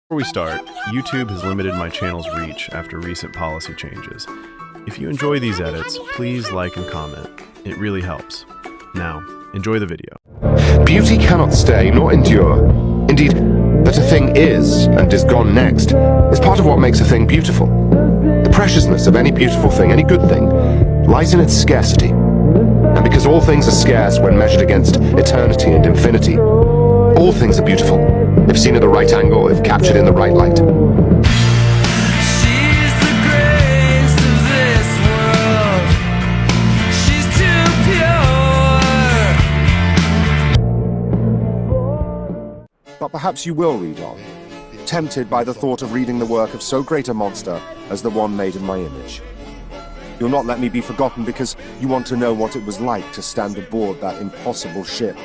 Before we start, YouTube has limited my channel's reach after recent policy changes. If you enjoy these edits, please like and comment. It really helps. Now, enjoy the video. Beauty cannot stay nor endure. Indeed, that a thing is and is gone next is part of what makes a thing beautiful. The preciousness of any beautiful thing, any good thing, lies in its scarcity. And because all things are scarce when measured against eternity and infinity, all things are beautiful, if seen at the right angle, if captured in the right light. She's the grace of this world. She's too pure. But perhaps you will read on, tempted by the thought of reading the work of so great a monster as the one made in my image. You'll not let me be forgotten because you want to know what it was like to stand aboard that impossible ship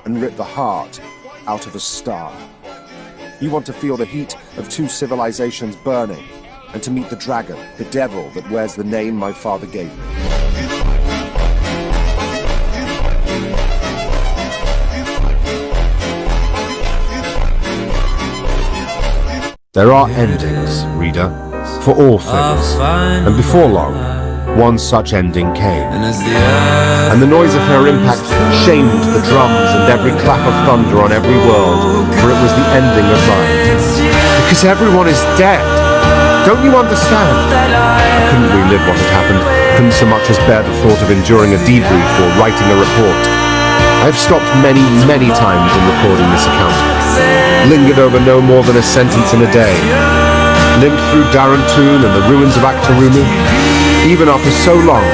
and rip the heart out of a star. You want to feel the heat of two civilizations burning and to meet the dragon, the devil that wears the name my father gave me. There are endings, reader, for all things, and before long, one such ending came. And the noise of her impact shamed the drums and every clap of thunder on every world, for it was the ending of mine. Because everyone is dead. Don't you understand? I couldn't relive what had happened, couldn't so much as bear the thought of enduring a debrief or writing a report. I have stopped many, many times in recording this account, lingered over no more than a sentence in a day, limped through Darantoon and the ruins of Aktarumi. Even after so long,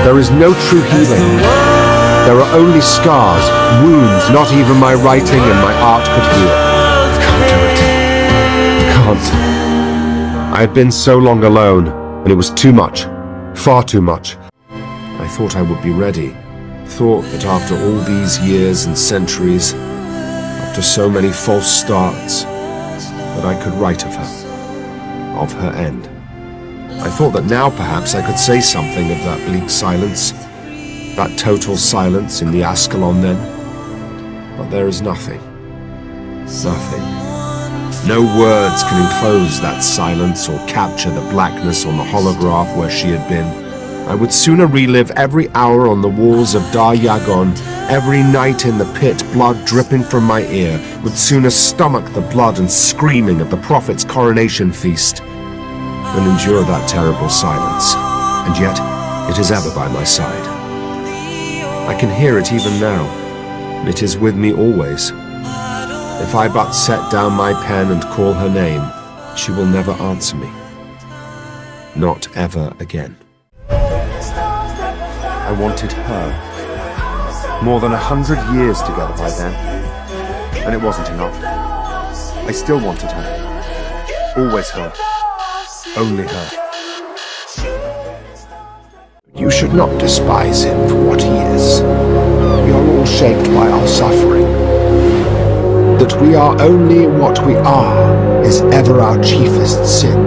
there is no true healing. There are only scars, wounds not even my writing and my art could heal. I can't do it. I can't. I had been so long alone, and it was too much. Far too much. I thought I would be ready. Thought that after all these years and centuries, after so many false starts, that I could write of her end. I thought that now perhaps I could say something of that bleak silence, that total silence in the Ascalon then. But there is nothing. Nothing. No words can enclose that silence or capture the blackness on the holograph where she had been. I would sooner relive every hour on the walls of Dar Yagon, every night in the pit, blood dripping from my ear, would sooner stomach the blood and screaming of the prophet's coronation feast than endure that terrible silence. And yet, it is ever by my side. I can hear it even now. It is with me always. If I but set down my pen and call her name, she will never answer me. Not ever again. I wanted her. More than 100 years together by then. And it wasn't enough. I still wanted her. Always her. Only her. You should not despise him for what he is. We are all shaped by our suffering. That we are only what we are is ever our chiefest sin.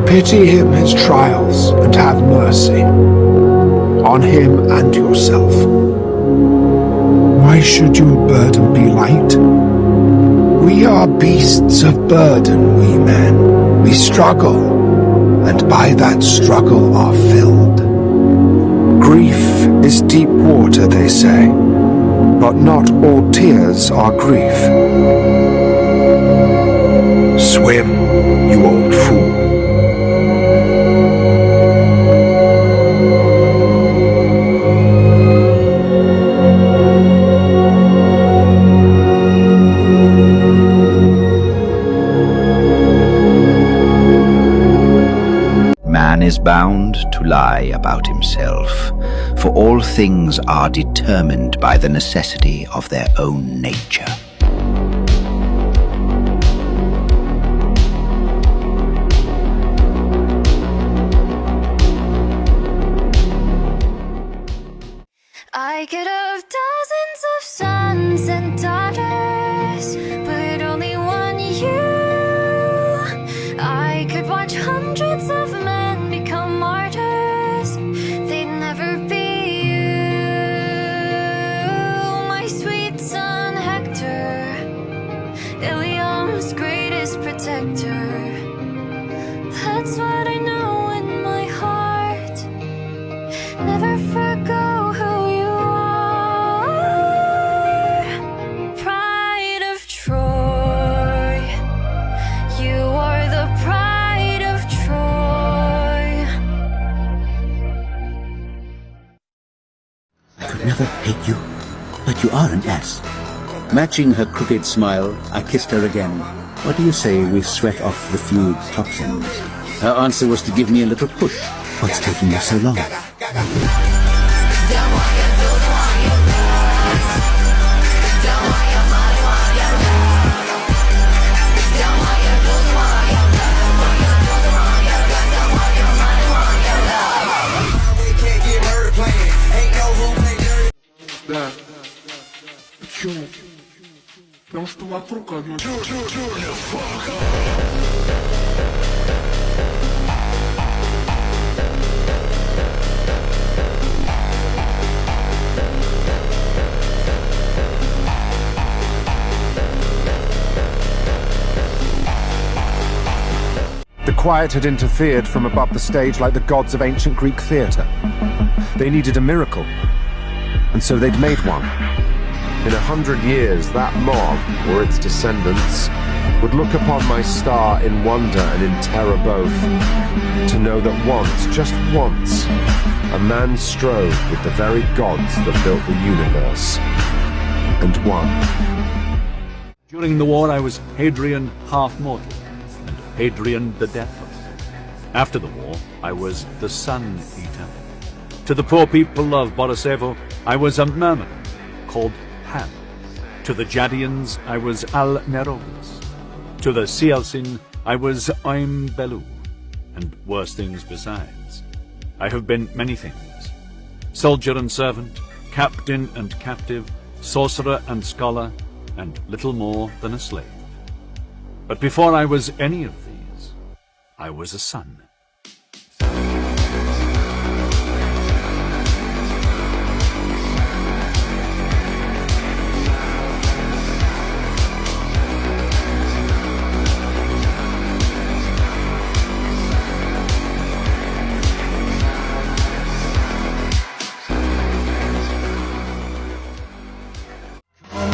Pity him his trials and have mercy on him and yourself. Why should your burden be light? We are beasts of burden, we men. We struggle, and by that struggle are filled. Grief is deep water, they say, but not all tears are grief. Swim, you old fool. Man is bound to lie about himself, for all things are determined by the necessity of their own nature. I could have dozens of sons and daughters, but only one you. I could watch hundreds of men become martyrs. They'd never be you, my sweet son Hector. protector. That's what I know in my heart. Never forgo who you are. Pride of Troy. You are the pride of Troy. I could never hate you, but you are an ass. Matching her crooked smile, I kissed her again. What do you say we sweat off the few toxins? Her answer was to give me a little push. What's taking you so long? The quiet had interfered from above the stage like the gods of ancient Greek theatre. They needed a miracle, and so they'd made one. In 100 years, that mob, or its descendants, would look upon my star in wonder and in terror both, to know that once, just once, a man strove with the very gods that built the universe, and won. During the war, I was Hadrian half-mortal, and Hadrian the Deathless. After the war, I was the Sun Eater. To the poor people of Borisevo, I was a myrmidon called Pan. To the Jadians, I was Al Nerogus. To the Cielcin, I was Oim Belu, and worse things besides. I have been many things: soldier and servant, captain and captive, sorcerer and scholar, and little more than a slave. But before I was any of these, I was a son.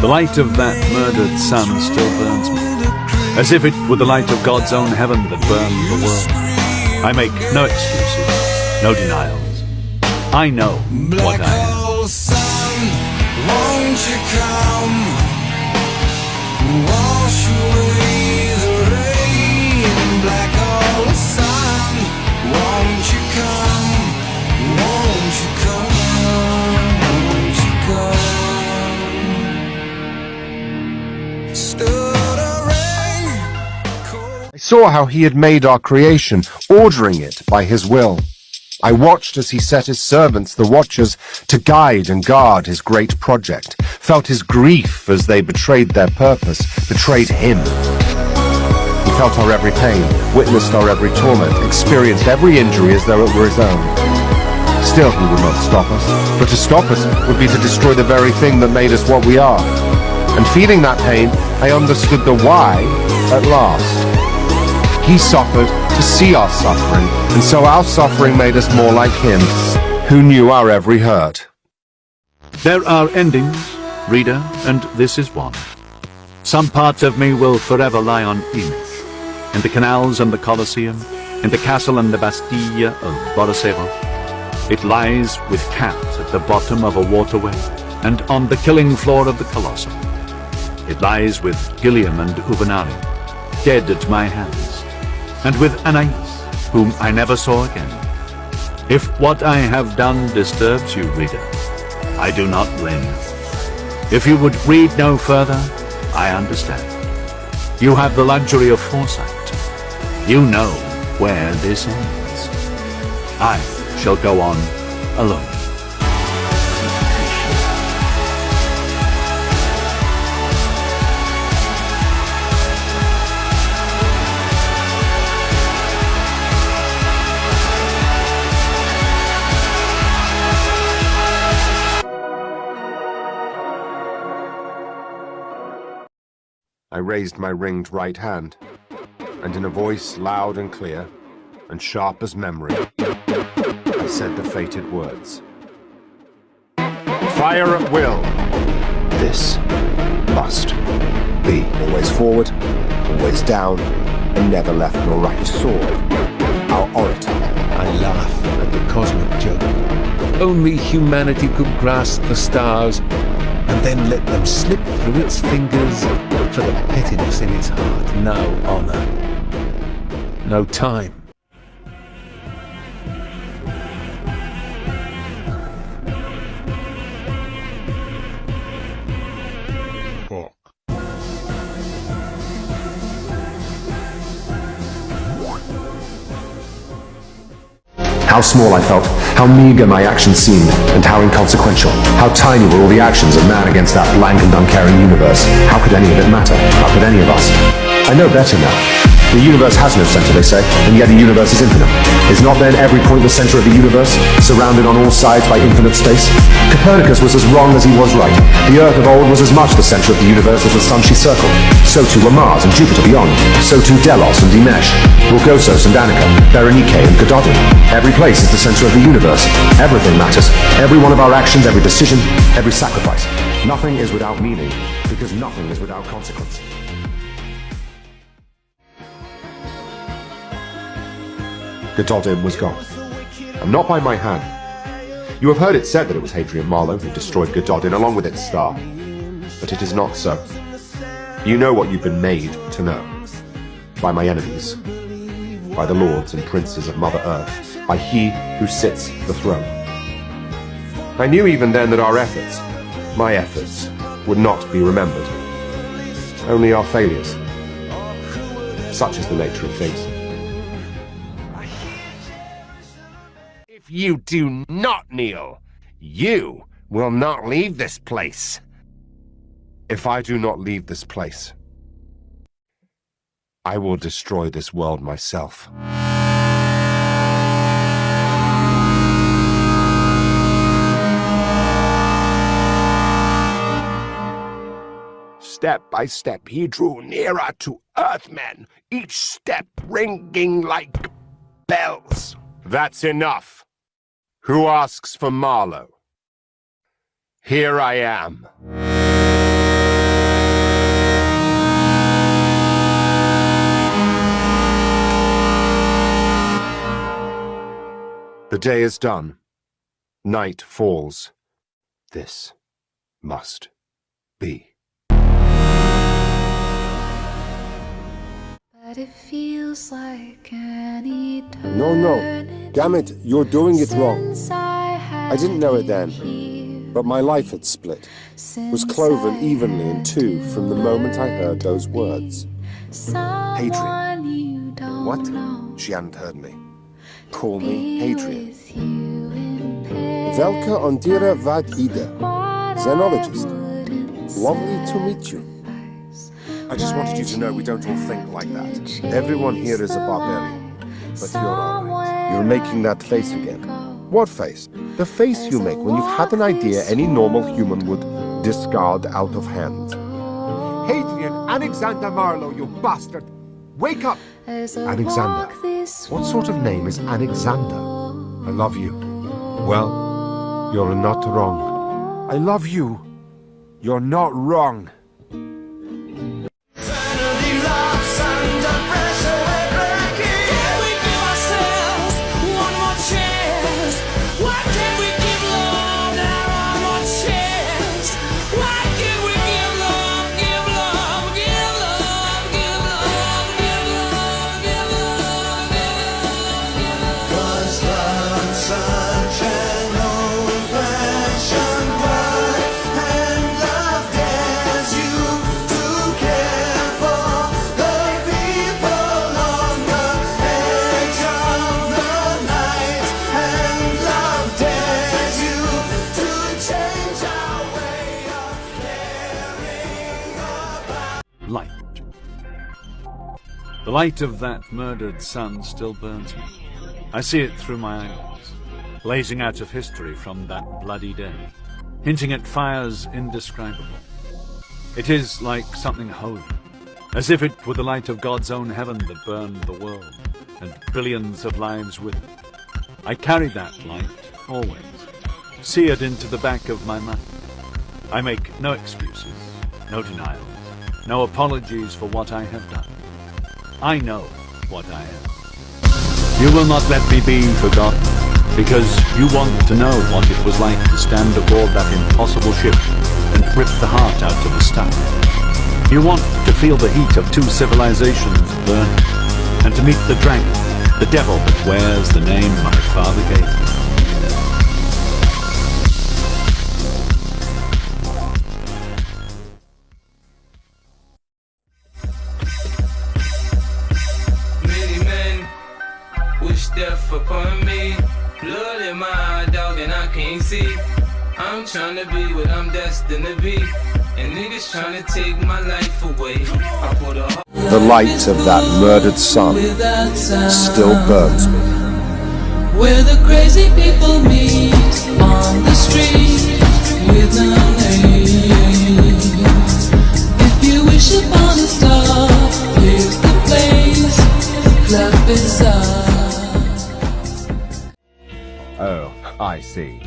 The light of that murdered sun still burns me, as if it were the light of God's own heaven that burned the world. I make no excuses, no denials. I know what I am. Black old sun, won't you come? Wash away the rain. Black old sun, won't you come? Won't you come? Won't you come? I saw how he had made our creation, ordering it by his will. I watched as he set his servants, the Watchers, to guide and guard his great project, felt his grief as they betrayed their purpose, betrayed him. He felt our every pain, witnessed our every torment, experienced every injury as though it were his own. Still he would not stop us, for to stop us would be to destroy the very thing that made us what we are. And feeling that pain, I understood the why at last. He suffered to see our suffering, and so our suffering made us more like him, who knew our every hurt. There are endings, reader, and this is one. Some parts of me will forever lie on English, in the canals and the Colosseum, in the castle and the Bastille of Borisevo. It lies with Cat at the bottom of a waterway, and on the killing floor of the Colosseum. It lies with Gilliam and Ubanari, dead at my hands, and with Anais, whom I never saw again. If what I have done disturbs you, reader, I do not blame you. If you would read no further, I understand. You have the luxury of foresight. You know where this ends. I shall go on alone. I raised my ringed right hand. and in a voice loud and clear, and sharp as memory, I said the fated words. Fire at will! This must be. Always forward, always down, and never left nor right. Sword, our orator. I laugh at the cosmic joke. Only humanity could grasp the stars and then let them slip through its fingers for the pettiness in its heart. No honor, no time. How small I felt, how meager my actions seemed, and how inconsequential. How tiny were all the actions of man against that blank and uncaring universe. How could any of it matter? How could any of us? I know better now. The universe has no center, they say, and yet the universe is infinite. Is not then every point the center of the universe, surrounded on all sides by infinite space? Copernicus was as wrong as he was right. The Earth of old was as much the center of the universe as the sun she circled. So too were Mars and Jupiter beyond. So too Delos and Dimesh, Bulgosos and Danica, Berenike and Gododin. Every place is the center of the universe. Everything matters. Every one of our actions, every decision, every sacrifice. Nothing is without meaning, because nothing is without consequence. Gododin was gone, and not by my hand. You have heard it said that it was Hadrian Marlowe who destroyed Gododin along with its star, but it is not so. You know what you've been made to know. By my enemies, by the lords and princes of Mother Earth, by he who sits the throne. I knew even then that our efforts, my efforts, would not be remembered. Only our failures. Such is the nature of things. If you do not kneel, you will not leave this place. If I do not leave this place, I will destroy this world myself. Step by step he drew nearer to Earthmen, each step ringing like bells. That's enough. Who asks for Marlowe? Here I am. The day is done. Night falls. This must be. But it feels like an eternity. No. Damn it, you're doing it wrong. I didn't know it then, but my life had split, was cloven evenly in two from the moment I heard those words. Hadrian. What? She hadn't heard me. Call me Hadrian. Welke ondira vad ide, xenologist. Lovely to meet you. I just wanted you to know we don't all think like that. Everyone here is a barbarian, but you're all right. You're making that face again. What face? The face you make when you've had an idea any normal human would discard out of hand. Hadrian Alexander Marlowe, you bastard! Wake up! Alexander. What sort of name is Alexander? I love you. Well, you're not wrong. I love you. You're not wrong. Light. The light of that murdered sun still burns me. I see it through my eyelids, blazing out of history from that bloody day, hinting at fires indescribable. It is like something holy, as if it were the light of God's own heaven that burned the world, and billions of lives with it. I carry that light, always, seared into the back of my mind. I make no excuses, no denials, no apologies for what I have done. I know what I am. You will not let me be forgotten, because you want to know what it was like to stand aboard that impossible ship and rip the heart out of the stomach. You want to feel the heat of two civilizations burn, and to meet the dragon, the devil that wears the name my father gave me. Many men wish death upon me. Blood in my eye, dog, and I can't see. I'm trying to be what I'm destined to be, and niggas trying to take my life away. I put a The light of that murdered sun still burns me. Where the crazy people meet on the street with no name. If you wish upon a star, here's the place, clap inside. Oh, I see.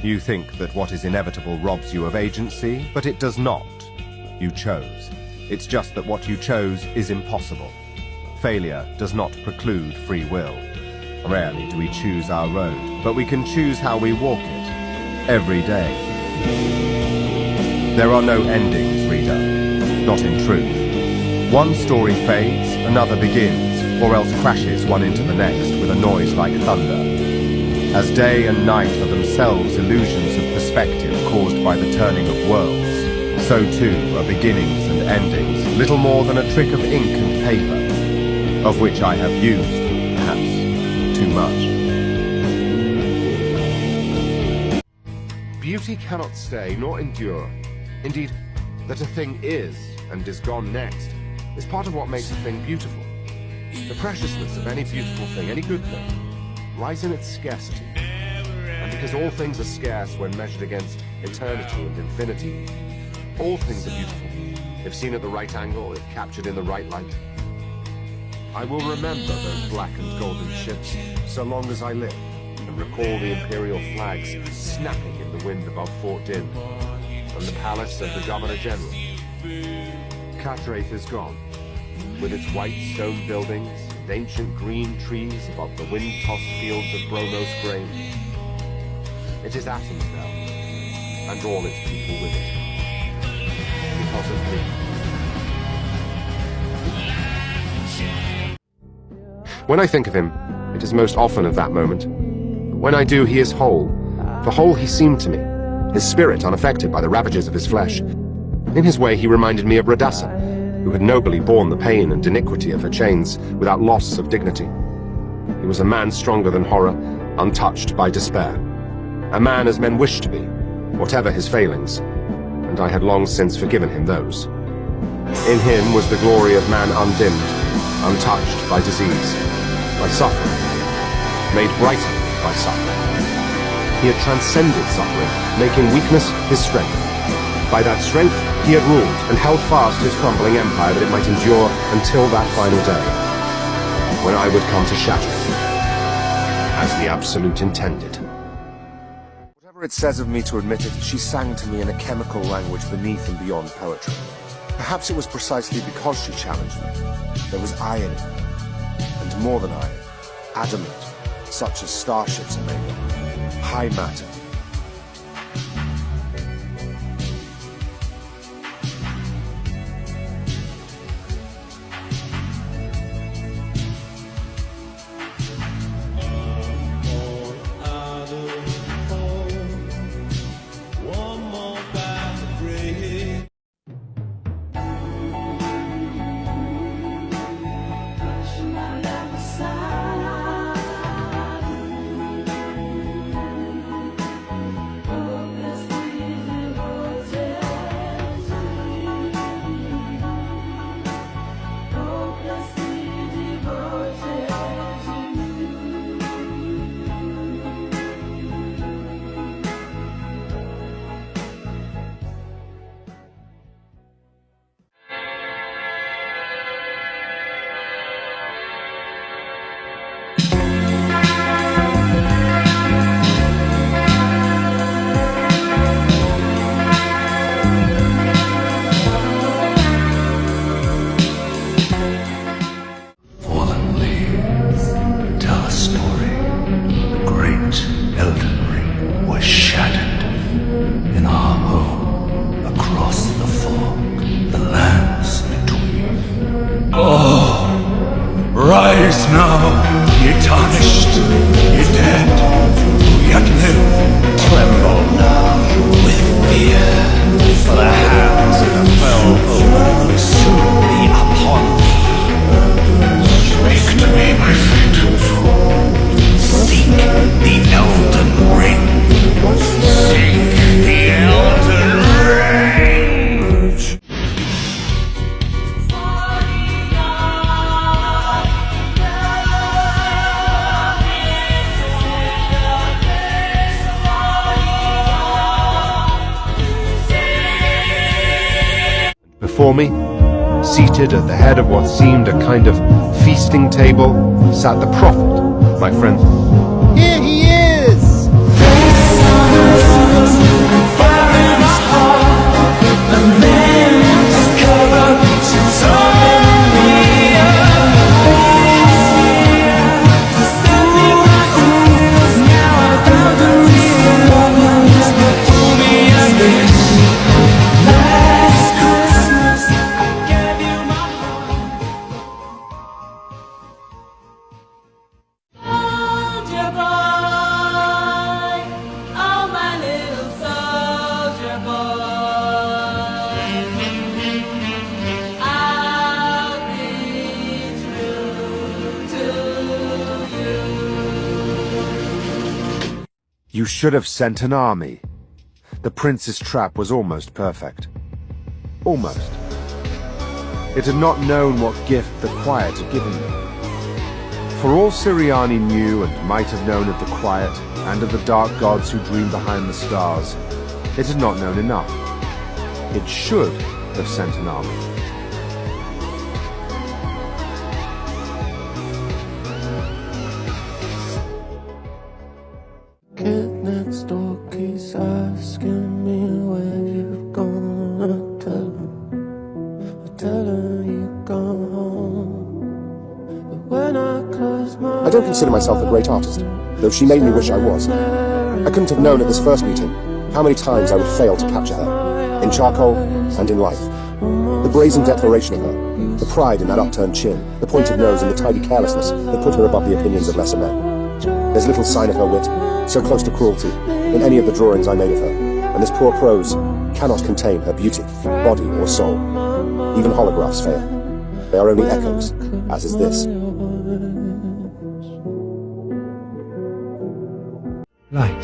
You think that what is inevitable robs you of agency, but it does not. You chose. It's just that what you chose is impossible. Failure does not preclude free will. Rarely do we choose our road, but we can choose how we walk it. Every day. There are no endings, reader. Not in truth. One story fades, another begins, or else crashes one into the next with a noise like thunder. As day and night are themselves illusions of perspective caused by the turning of worlds, so too are beginnings and endings, little more than a trick of ink and paper, of which I have used, perhaps, too much. Beauty cannot stay nor endure. Indeed, that a thing is and is gone next is part of what makes a thing beautiful. The preciousness of any beautiful thing, any good thing, lies in its scarcity. And because all things are scarce when measured against eternity and infinity, all things are beautiful, if seen at the right angle, if captured in the right light. I will remember those black and golden ships so long as I live, and recall the imperial flags snapping in the wind above Fort Din, and the palace of the Governor-General. Cartwright is gone, with its white stone buildings and ancient green trees above the wind-tossed fields of Bromos grain. It is Athens now, and all its people with it. Because of me. When I think of him, it is most often of that moment. When I do, he is whole. For whole he seemed to me, his spirit unaffected by the ravages of his flesh. In his way he reminded me of Radassa, who had nobly borne the pain and iniquity of her chains without loss of dignity. He was a man stronger than horror, untouched by despair. A man as men wish to be, whatever his failings, and I had long since forgiven him those. In him was the glory of man undimmed, untouched by disease, by suffering, made brighter by suffering. He had transcended suffering, making weakness his strength. By that strength, he had ruled and held fast his crumbling empire that it might endure until that final day, when I would come to shatter it, as the Absolute intended. Whatever it says of me to admit it, she sang to me in a chemical language beneath and beyond poetry. Perhaps it was precisely because she challenged me. There was iron in her, and more than iron, adamant, such as starships are made of, high matter. Rise now, ye tarnished, ye dead, who yet live. Tremble now with fear, for the hands of the fell omen will soon be upon thee. Speak to me, my fate. Seek the Elden Ring. Seek the Elden Ring. Before me, seated at the head of what seemed a kind of feasting table, sat the prophet, my friend. Here he is! You should have sent an army. The prince's trap was almost perfect. Almost. It had not known what gift the quiet had given me. For all Siriani knew and might have known of the quiet and of the dark gods who dream behind the stars, it had not known enough. It should have sent an army. Kid next door keeps asking me where you've gone, and I tell her you've gone home. But when I close my I don't consider myself a great artist, though she made me wish I was. I couldn't have known at this first meeting how many times I would fail to capture her, in charcoal and in life. The brazen declaration of her, the pride in that upturned chin, the pointed nose and the tidy carelessness that put her above the opinions of lesser men. There's little sign of her wit, so close to cruelty, in any of the drawings I made of her, and this poor prose cannot contain her beauty, body or soul. Even holographs fail. They are only echoes, as is this. Light.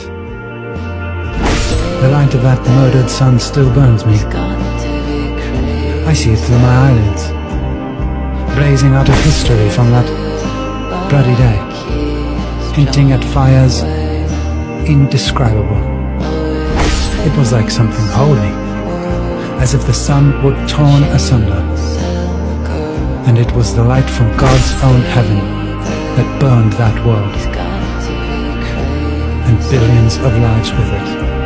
The light of that murdered sun still burns me. I see it through my eyelids, blazing out of history from that bloody day, hinting at fires indescribable. It was like something holy, as if the sun were torn asunder. And it was the light from God's own heaven that burned that world, and billions of lives with it.